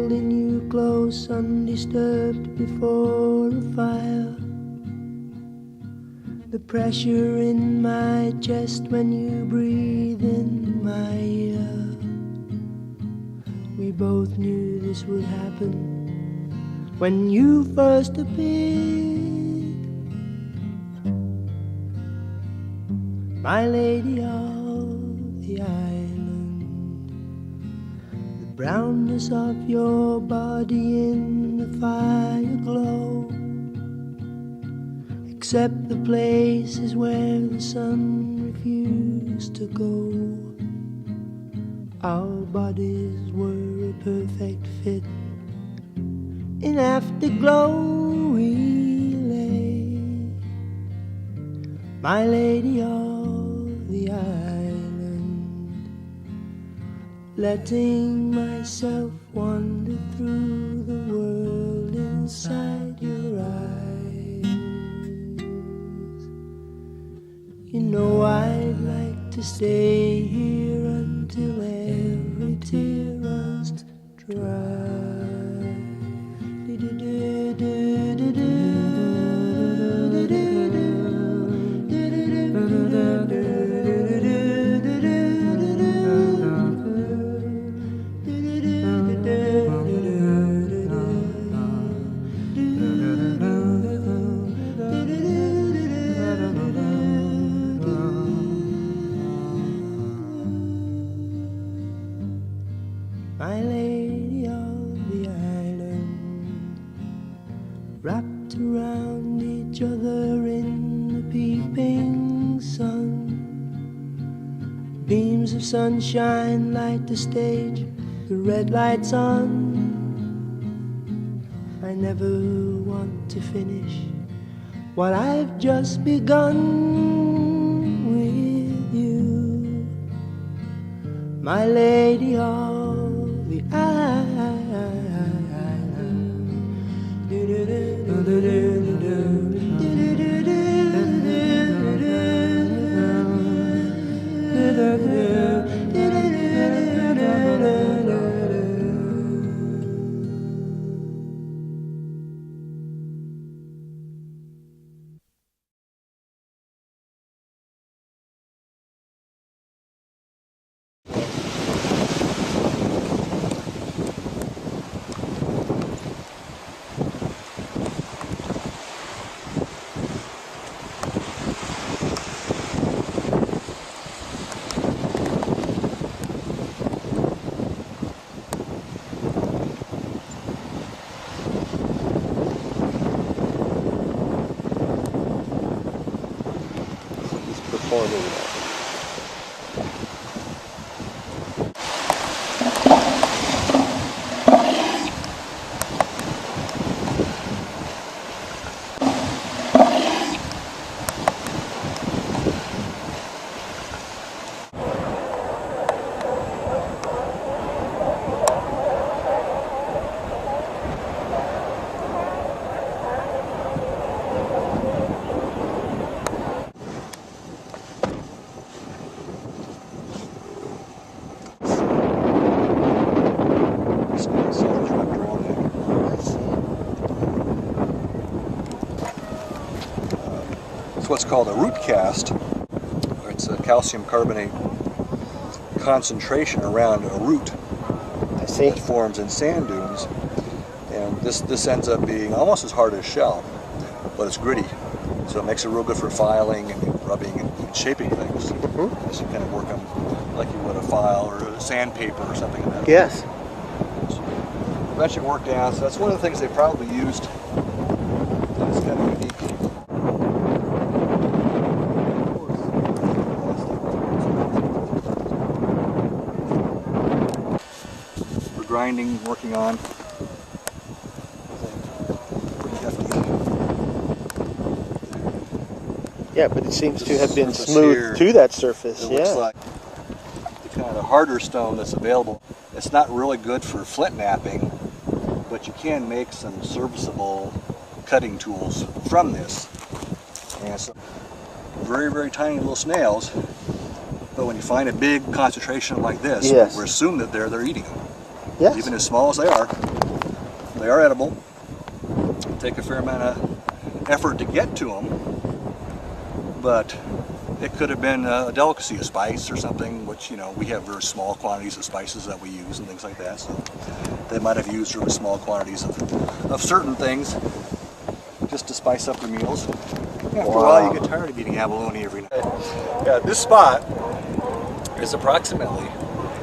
holding you close, undisturbed before a fire. The pressure in my chest when you breathe in my ear. We both knew this would happen when you first appeared. My lady of the island, the brownness of your body in the fire glow, except the places where the sun refused to go. Our bodies were a perfect fit. In afterglow we lay, my lady of the island, letting myself wander through the world inside your eyes. You know I'd like to stay here until every tear runs dry. My lady of the island, wrapped around each other in the peeping sun. Beams of sunshine light the stage, the red lights on. I never want to finish what I've just begun with you, my lady of the island. Performing that. It's what's called a root cast. It's a calcium carbonate concentration around a root that forms in sand dunes. And this ends up being almost as hard as shell, but it's gritty. So it makes it real good for filing and rubbing and shaping things. As you kind of work on like you would a file or a sandpaper or something like that. Yes. So eventually worked down. So that's one of the things they probably used. It's kind of unique. For grinding, working on. Pretty hefty. Yeah, but it seems to have been Surface smooth here, to that surface. It looks like the kind of harder stone that's available. It's not really good for flint knapping, but you can make some serviceable cutting tools from this. And so very, very tiny little snails, but when you find a big concentration like this, Yes. we assume that they're eating them. Yes. Even as small as they are edible. Take a fair amount of effort to get to them, but it could have been a delicacy, a spice or something, which, you know, we have very small quantities of spices that we use and things like that, so they might have used really small quantities of certain things just to spice up their meals. After a while, you get tired of eating abalone every night. Yeah, this spot is approximately,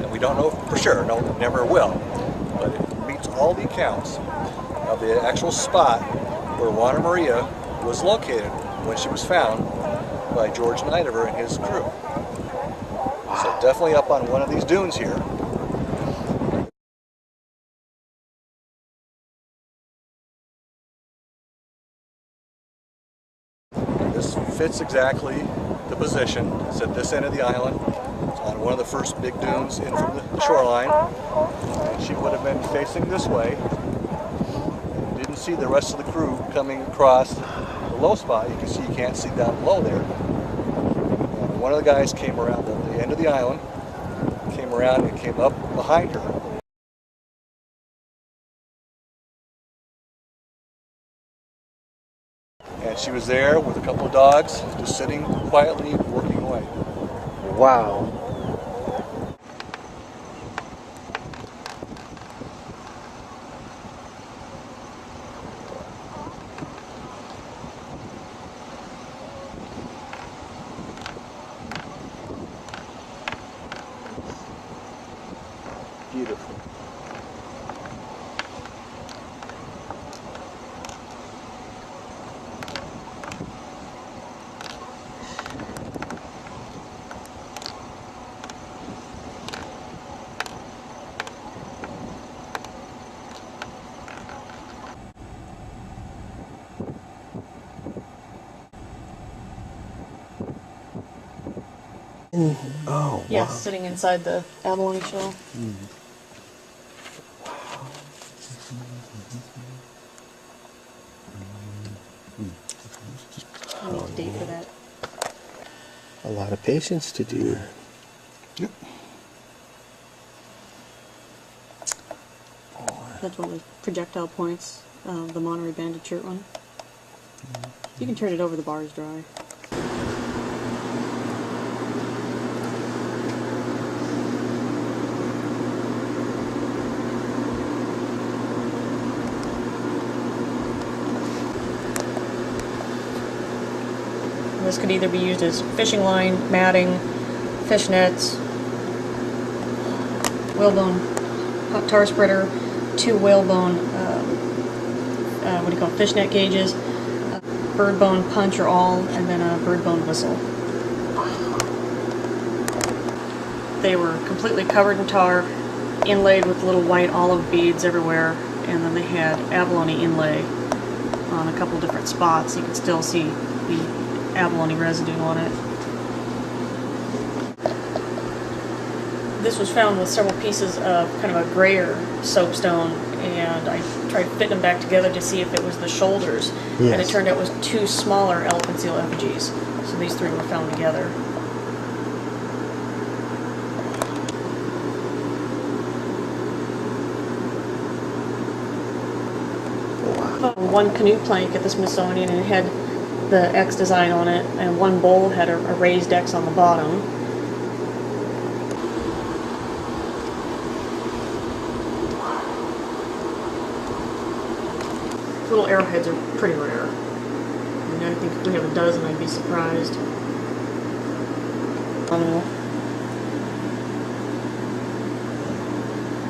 and we don't know for sure, no, never will, but it meets all the accounts of the actual spot where Juana Maria was located when she was found by George Nidever and his crew. So definitely up on one of these dunes here. This fits exactly the position. It's at this end of the island. It's on one of the first big dunes in from the shoreline. And she would have been facing this way. Didn't see the rest of the crew coming across the low spot. You can see, you can't see down below there. And one of the guys came around the end of the island, came around and came up behind her. And she was there with a couple of dogs, just sitting quietly, working away. Wow. Beautiful. Oh, Yeah, wow. sitting inside the abalone shell. I need to date for that. A lot of patience to do. Yep. That's one of the projectile points, the Monterey Banded Shirt one. You can turn it over, the bar is dry. This could either be used as fishing line, matting, fish nets, whalebone hot tar spreader, 2 whalebone, fish net gauges, a bird bone punch or awl, and then a bird bone whistle. They were completely covered in tar, inlaid with little white olive beads everywhere, and then they had abalone inlay on a couple different spots. You can still see the abalone residue on it. This was found with several pieces of kind of a grayer soapstone, and I tried fitting them back together to see if it was the shoulders, Yes. and it turned out it was 2 smaller elephant seal effigies. So these 3 were found together. One canoe plank at the Smithsonian, and it had the X design on it, and one bowl had a raised X on the bottom. Little arrowheads are pretty rare. I mean, I think if we have a dozen, I'd be surprised.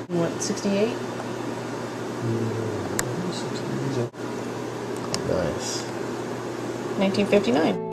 What, 68? Nice. 1959.